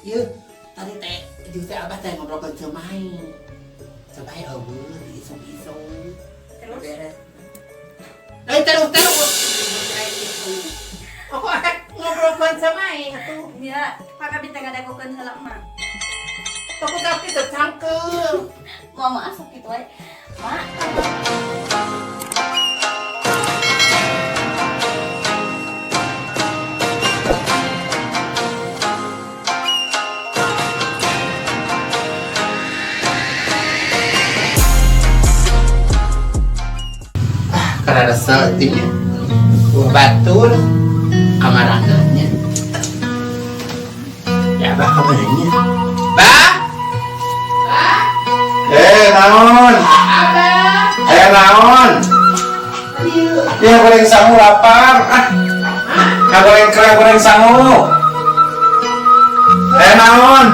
Iya, tadi teh juga abah teh ngobrol ke Mai. Coba isong-isong. Terus? Beres. Terus. Aku ngobrol ke Mai atuh. Iya, Pak Kabin teh ngadagokeun heula mah. Aku tapi tercangkel. Mau masuk gitu we. Mak. Karena rasa timnya batul kamar anaknya. Ya abah kamarnya. Bah. Naon? Naon? Ya goreng sangu lapar. Goreng sangu. Naon?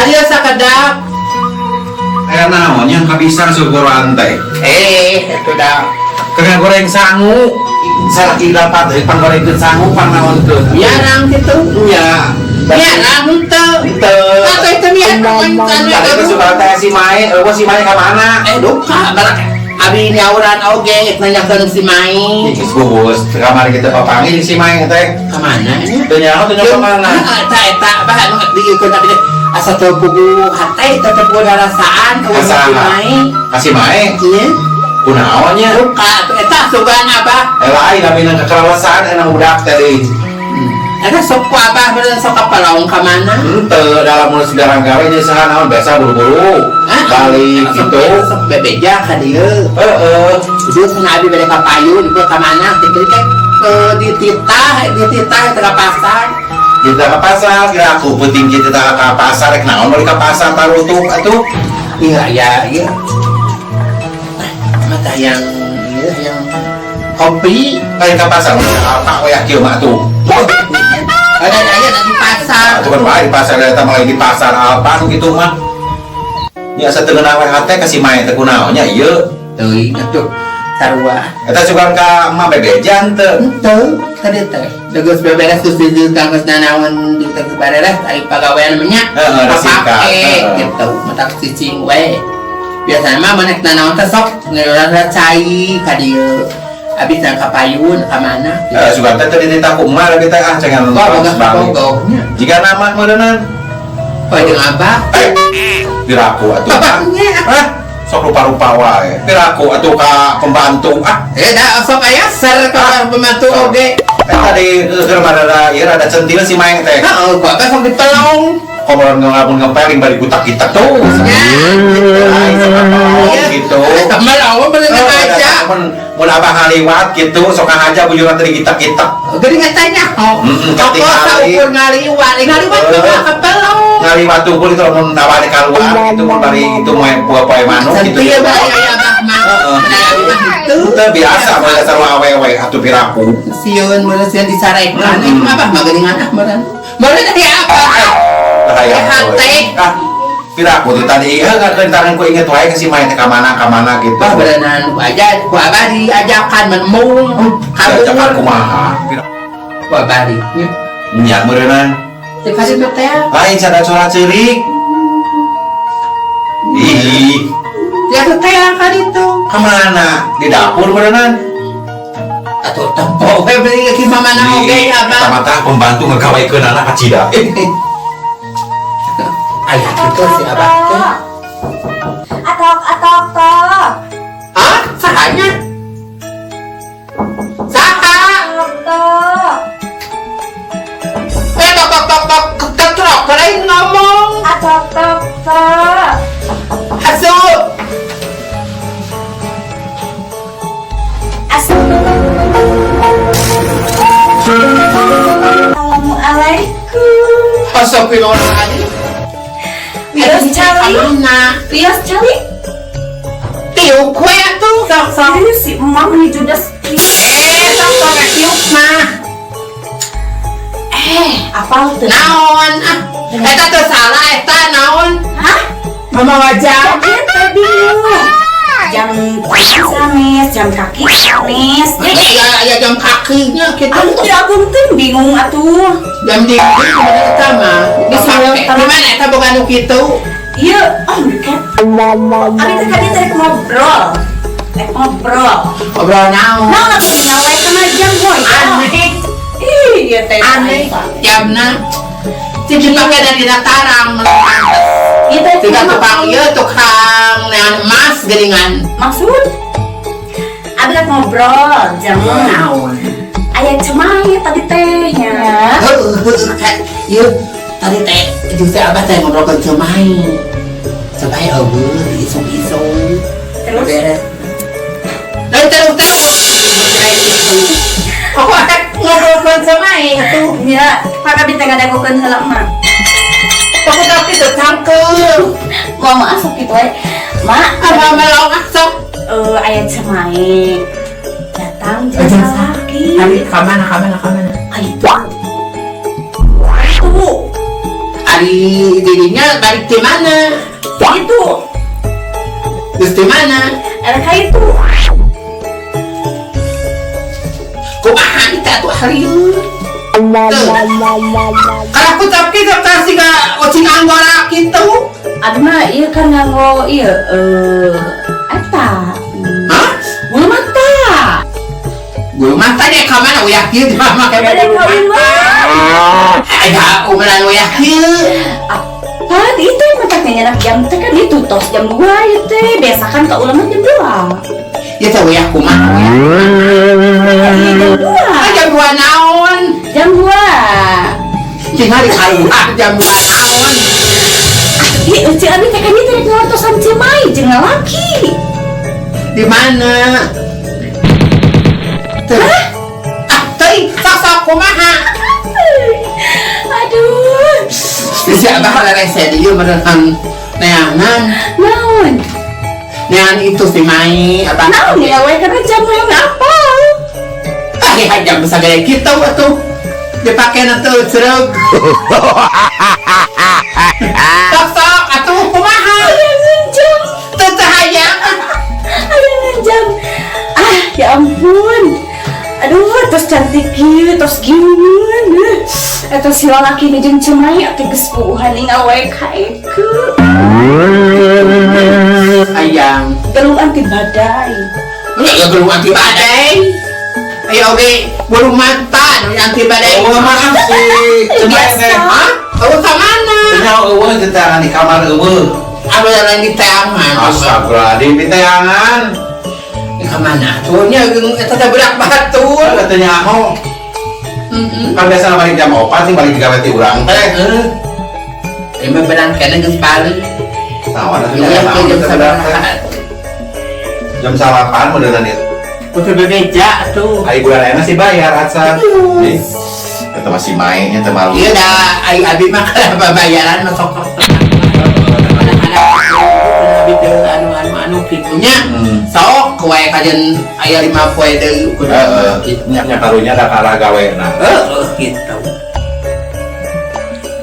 Ayo sakedap. Naon yang kehabisan syukur rantai. Itu dah. Kena goreng sangu. Salaki dapat dari panggoreng sangu naon tuh. Ya nang gitu. Ya. Ya nang teu. Atau itu dia kan. Tadi ke suka teh si Mai, si Mai ka mana? Duka barak. Abi nyauran oge nanyakeun si Mai. Geus bubus, kamar kita papangi si Mai teh. Ka mana nya? Teu nyaho teu ka mana? Eta bahan nu dieukeun abi asa teu pugu hate teu pugu darasaan ka si Mai. Ka si Mai? Ieu. Kunaon nya? Duka eta sugan abah. Lain abi nang kekeralasan enang budak tadi. Ada sok ku abah bener sok kapalaung ka mana? Henteu dalam mulus garang gawe nya saha naon biasa buru-buru. Balik gitu. Sok bebeja ka dieu. Jadi sana abi bade ka payun ieu ka mana? Dikeurik di titah ka pasar. Kita ke pasar, kira aku penting kita ke pasar, rek naon balik ke pasar tarutuk atuh. Iya. Mata yang kopi Balik ke pasar, apa we kieu mah tuh. ada di pasar. Atuh kan bae di pasar eta mah di pasar apa nu kitu mah. Nya sateungna we hate ka si Mae teh kunaon nya ieu. Teuing atuh sarua. Eta sugan ka emak bebejan teu. Henteu tadi teh. Geus beberes geus kanggeus nanaon di teh bareres ari pagawean namanya. Resika. Gitu, mata cicing we. Biasana mah manek nanaon teh sok ngeurang cai ka dieu. Abis nang ka payun ka mana? Sugan teh teu dititah ku emak lagi teh cengan Boga. Jika nama meureunna. Oh jeung abah. Diraku atuh. Bapaknya. Sok rupa-rupa wae. Diraku atuh ka pembantu. Da sok aya ser ka pembantu oge. Tadi keur barada ieu rada centil si Maeng teh. Heeh, kok teh sok dipelong. Komoran ngelamun ngepeling bari kutak-kitak tuh. Gitu. Temen awal bener aja. Mun abah ngaliwat gitu, sok aja bujuran tadi kitak-kitak. Geuning tanya. Kok ukur ngaliwat mah kepelong. Ngaliwat tuh itu mun nawari keluar gitu mun bari itu poe manuk gitu. Iya bari aya abah mah. Itu biasa mah dasar awewe atuh piraku. Sieun meureun sieun disarekan. Itu abah mah geuning anak meureun. Meureun dari apa? Piraku tuh tadi kentaran ku inget wae ke si Mai teh ka mana gitu. Bah berenang aja ku abah diajakan menmung. Ajakan kumaha? Ku abah di. Nya meureunna. Teu kasih teh. Lain cara suara ceurik. Ih, Ya teh kan itu. ka mana? Di dapur meureunna. Atuh tempo we beli ke mana oge abah. Mata pembantu ngagawekeun anak kacida. Ayah itu si abah teh. Atok. Hah? Sahanya? Saha? Atok. Tok. Ketrok lain ngomong. Atok. Hasu. Assalamualaikum. Astagfirullahaladzim. Rios cali. Rios cali. Tiup kue tuh. Sok. Ini si emak nih judes. Sok tiup mah. Apa tuh? Naon ah. Eta teu salah eta naon. Hah? Mama wajah. Tadi. jam tangan sanes, jam kaki sanes. Ya jam kakinya kita. Atuh ya punten bingung atuh. Jam dingin kemudian utama. Bisa Gimana eta boga nu kitu? Iya, kan. Abi teh rek ngobrol. Rek ngobrol. Ngobrol naon? Nah, atuh nyawa kana jam boy. Aneh. Iya teh. Aneh. Jamna. Cici pakai dari datarang. Itu Tidak tukang ieu tukang nean emas geuningan. maksud. Abi rek ngobrol jam Naon? aya cemai tadi teh nya. Ieu tadi teh jeung si Abah teh ngobrol ke Cemai. Cemai eueuh isung-isung. Terus Beres. Terus. Aku akan ngobrol ke Cemai atuh. nya Pak Abi teh ngadagokeun heula mah. Aku tapi teu cangkeum. Mau masuk gitu we. Mak, Abah melong sok. aya cemai. Datang jeung laki. Ari ka mana? Ayo. Tuh, Ari dirinya balik di mana? itu. Terus di mana? Ada kayak itu. Kumaha kita tuh hari ini? Kalau aku tapi kasih ke ocing anggora gitu. Abi mah ieu kan nganggo ieu eta. Hah? Bulu mata. Bulu mata deh kamana uyak kieu mah Ada kawin mah. Aya umuran uyak kieu. Pan itu mata kayaknya anak jam teh kan itu tos jam 2 ya teh. Biasa kan ka ulama jam 2. Ya teh uyak kumaha? Jam 2. Jam 2 naon? Jam 2. Cing hari kaluar jam 2 naon? Ih, si Abi teh kan ieu teh ngortosan cemai jeung lalaki. Di mana? Tuh. Teuing sosok kumaha? Aduh. Si Abah rese dieu merenang neangan. Naon? Neangan itu si Mai Abah. Naon ya we karena jam yang apal. Ah, jam besar gede kitu atuh. Dipake na teu cereg. Sok atuh kumaha? Jam. Teu hayang. Ayo jam. Ah, ya ampun. Aduh, terus cantik kieu, terus gini. Eta si lalaki nu jeung cemai atuh geus puuhan ningal wae ka Eke. Hayang. Gelung anti badai. Ya belum anti badai. Ayo oge bulu mata nu anti badai. Oh, maaf sih. Cemai teh. Hah? Eueuh ka mana? Cenah eueuh tentang di kamar eueuh. Anu yang di teangan. Astagfirullahaladzim, di teangan. Di ka mana? Tuh nya eta teh berak batur. Katanya mau. Kan biasa balik jam 4 sih balik di gawe ti urang teh. Ini benar kena geus balik. Naon atuh Iya, nya jam naon teh. 9. Jam 8 modern ieu. Kudu bebeja tuh. Ari bulan lainnya sih bayar atsan. Nih. Eta masih main nya teh malu. Iya dah, ayo abi mah kada bayaran masuk ke abi teh anu kitunya. Sok wae kajen aya 5 poe deui kudu. Nya karunya da kalah gaweuna. Gitu.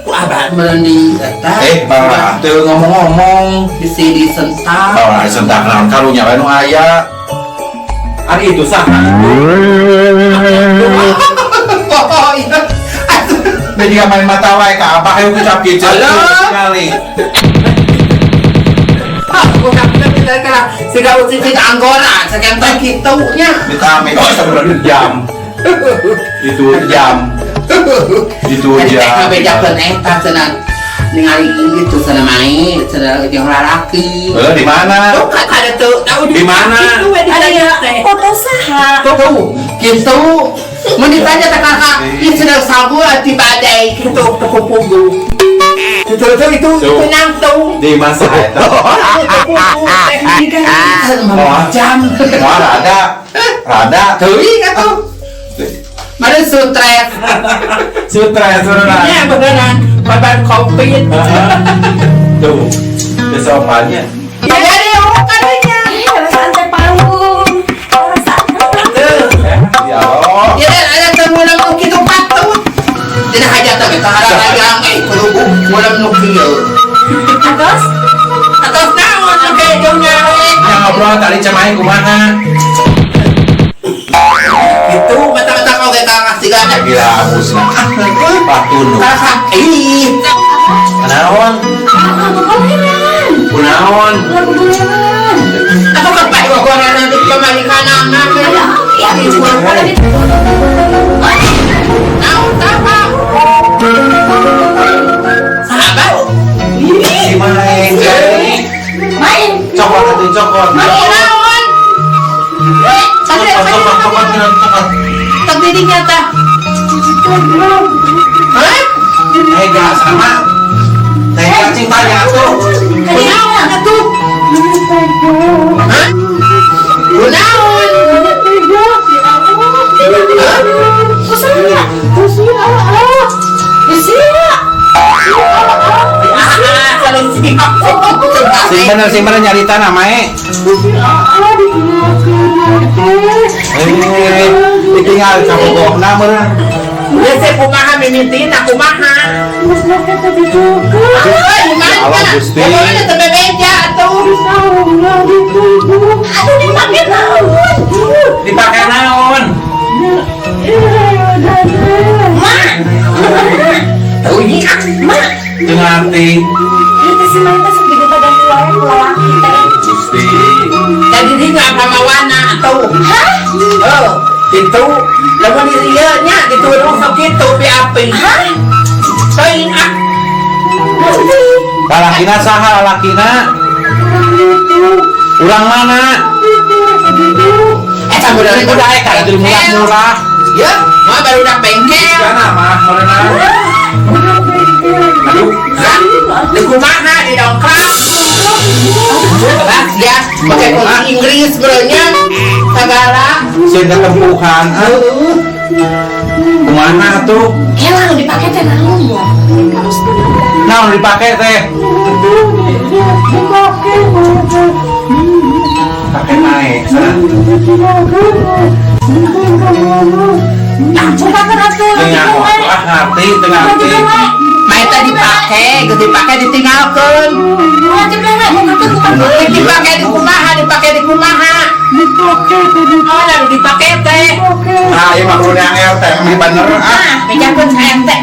Ku abah meuni eta. Bawa teu ngomong-ngomong. Bisi disentak. Bawa sentak naon karunya we nu aya. Ari itu sah. Oh iya. Da juga main mata wae ka abah ayo kecap kieu sekali. Aku kapten kita kira siga uci kita anggora, sekian teh kitu nya. Kita main sebenarnya jam. Itu jam. Itu jam. Bejakeun eta cenah ningali itu cenah main, cenah jeung lalaki. Di mana? Tuh kada tuh, tahu Di mana? Itu we ditanya teh. Foto saha? Tuh, gitu. Mun ditanya teh kakak, ieu cenah sabu ati badai kitu kupu-kupu. Itu tenang tuh. Di masa eta. Jam. Wah, rada. Teuing atuh. Mana sutret. Sutra surana. Ya beneran. Baban covid. Tuh. Besokannya. Ya deh, katanya. Perasaan teh panggung. Ya Allah. Ya ada temulan nu kitu patut. Dina hajat teh ka haragang kudu mulam nu kieu. Agos? Atos naon oke. jauhnya. Ya ngobrol tadi cemai kumaha. Itu mata-mata kau kayak kakak tiga. Ya gila musnah. Patun. Kakak, ih. Kenaon? Kunaon? Aku kepai gua nanti pemalikan anak. Ya, Naon apa? Sahabat. Si main. main. Cokot atuh cokot. Naon? Cokot. Tak jadi nyata. Hah? Gak sama. Teh cacing banyak tuh. Kunaon atuh? Hah? Kunaon? Sing bener nyarita namae. Ditinggal kamu gohna meureun. Ya saya kumaha mimitin aku maha. Allah Gusti. Pokoknya tebe beja atuh. Aduh, dipakai naon? Dipakai naon? Tahu ini Mak, Teu ngarti. itu si Mai teh segede badan keluaran lelaki teh. Gusti. jadi dia nggak sama warna atau Hah? oh itu lamun dirianya diturun sok itu api Hah? soin ah Lalakina saha lalakina? Urang mana? sambil dari Udah kan itu murah-murah. ya mau baru udah bengkel Kana mah merenang. Aduh. di kumaha di dongkrak Bas ya pakai bahasa Inggris bronya segala Sieun ketempuhan. Kumaha tuh? Helang dipakai teh naon ya? Naon dipake teh? Pakai naik sana. Langsung pakai atuh. Tengah ngerti, tengah ngerti. main tadi dipakai ditinggalkan Wajib lah, bukan dipakai di kumaha oh lalu dipakai teh Nah, ieu mah kudu yang teh di bener ah. nah pejakeun sayang teh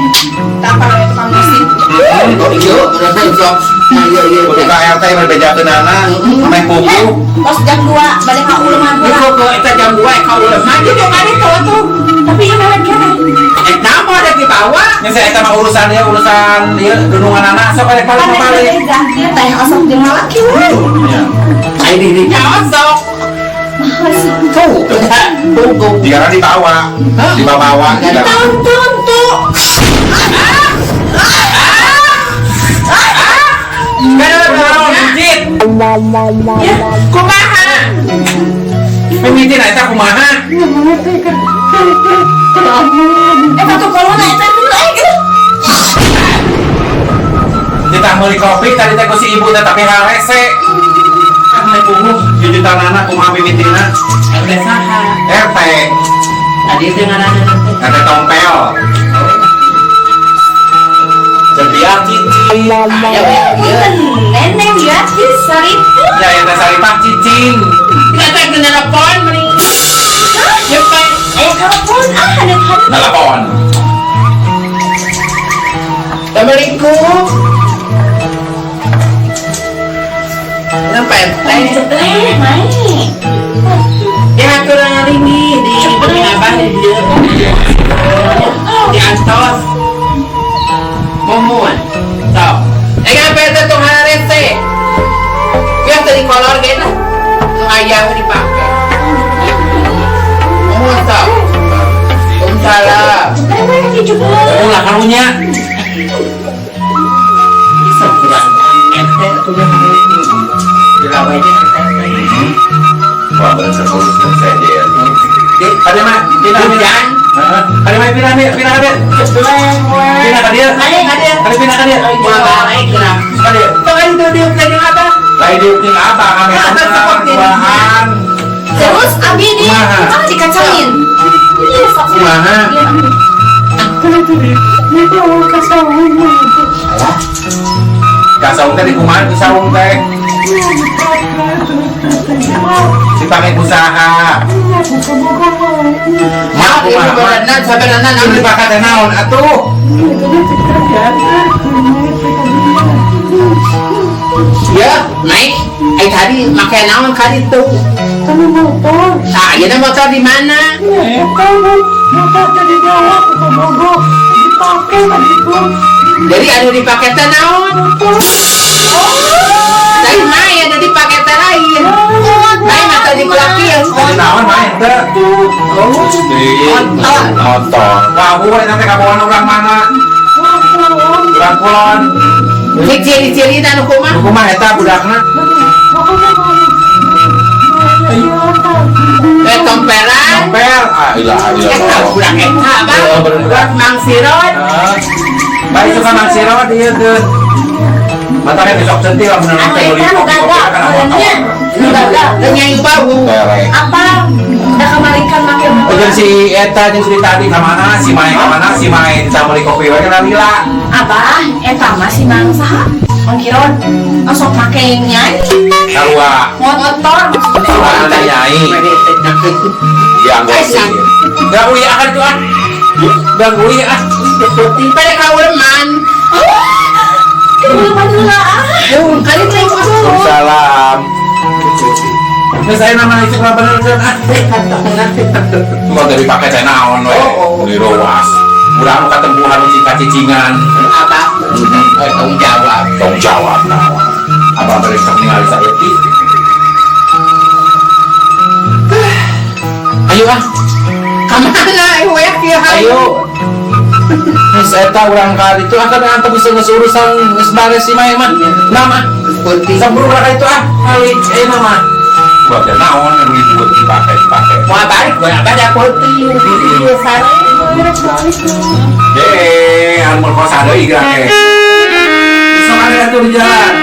tanpa oleh tukang mesin oh iya berasa sok nah iya Kudu ka RT berbejakeun anak, meh kuku. Pos jam 2 balik ka uleman di koko eta jam 2 kau udah maju dong kan itu tuh Tapi ini lagi nama ada di bawah Ini saya eta mah urusan ieu gunungan anak sok balik balik. teh osok jeung lalaki we. Iya. ai dirinya osok tuh tunggu Jika dibawa, dibawa juga. Tonton tuh. ya kumaha Mimitin eta kumaha? Tuh kalau naik teh naik. Kita meuli kopi tadi teh ku si ibu teh tapi harese. Meh kuku jujutan anak kumaha mimitina? udah saha RT, tadi dengan anak RT tompel. Cepiak cicing. Neneng gratis saripu. Ya eta saripah cicing. kita kena telepon mending ya pak Telepon ada Telepon. Assalamualaikum sampai teh main. ya kurang ini di apa di dia di antos momuan so apa itu tuh harese biasa di kolor gitu ayam dipakai momuan so salam Ulah karunya. sebulan ente tuh dilawainya Wah, bener terus saya dia. Ada mah, pindah hujan Ada mah pindah dia. Pindah ke dia. Ada pindah ke dia. wah baik kenapa Ada. tuh itu dia tadi apa Lain diuping apa kami bahan. Terus abi di Kumaha? dikacangin. Iya, sok. Kumaha? Iya. Kasau teh di kumaha di saung teh. Dipakai usaha. Mak, Ibu mak. berenang sampai nana Ini dipakai teh naon atuh? ya, naik. Tadi makai naon kali itu. Ah, ya motor di mana? Jadi ada dipakai teh naon? Dari Mai ada dipakai teh lain. Mai mata di belakang. Tadi naon main teh? Motor. Wah, gue nanti kabawan orang mana? Orang Kulon. Ciri-ciri dan hukuman. Hukuman eta budakna. Tomperan. Pel. Ah, ilah. Eta budak eta bang. Buat Mang Sirot. Baik suka Mang Sirot ieu teh. Matanya besok sentil lah bener teh beli. Dengan bau. Apa? Udah kembalikan makin Jeung si eta jeung si tadi ka mana? Si Mai ka mana? Si Mai dicameli kopi we kana lila. Abah, eta mah si mangsa. Mangkiron, osok make nyanyi. Sarua. Motor. Sarua ada nyai. Dianggo sih. Gak uli akan itu ah. Gak uli ah. Pada kauleman. Kali teh Salam. Nah, saya nama itu nggak bener kan? Mau dari pakai teh naon we? Beli roas. Udah mau ketempuhan cicing-cicingan. Abah. Tanggung jawab. Tanggung jawab naon. Abah beri ningali saeutik. Ayo ah. Kamana ya kieu Ayo. Geus eta urang kali itu akan anta bisa geus urusan geus bares si Mai mah. Nama Kunti. sampur urang itu ah. Kali nama. Buat teh naon yang dibuat dipakai. Mau balik gue apa ada kunti. Sare. Yeay, anu kosa deui gerak. Bisa mari atuh di jalan.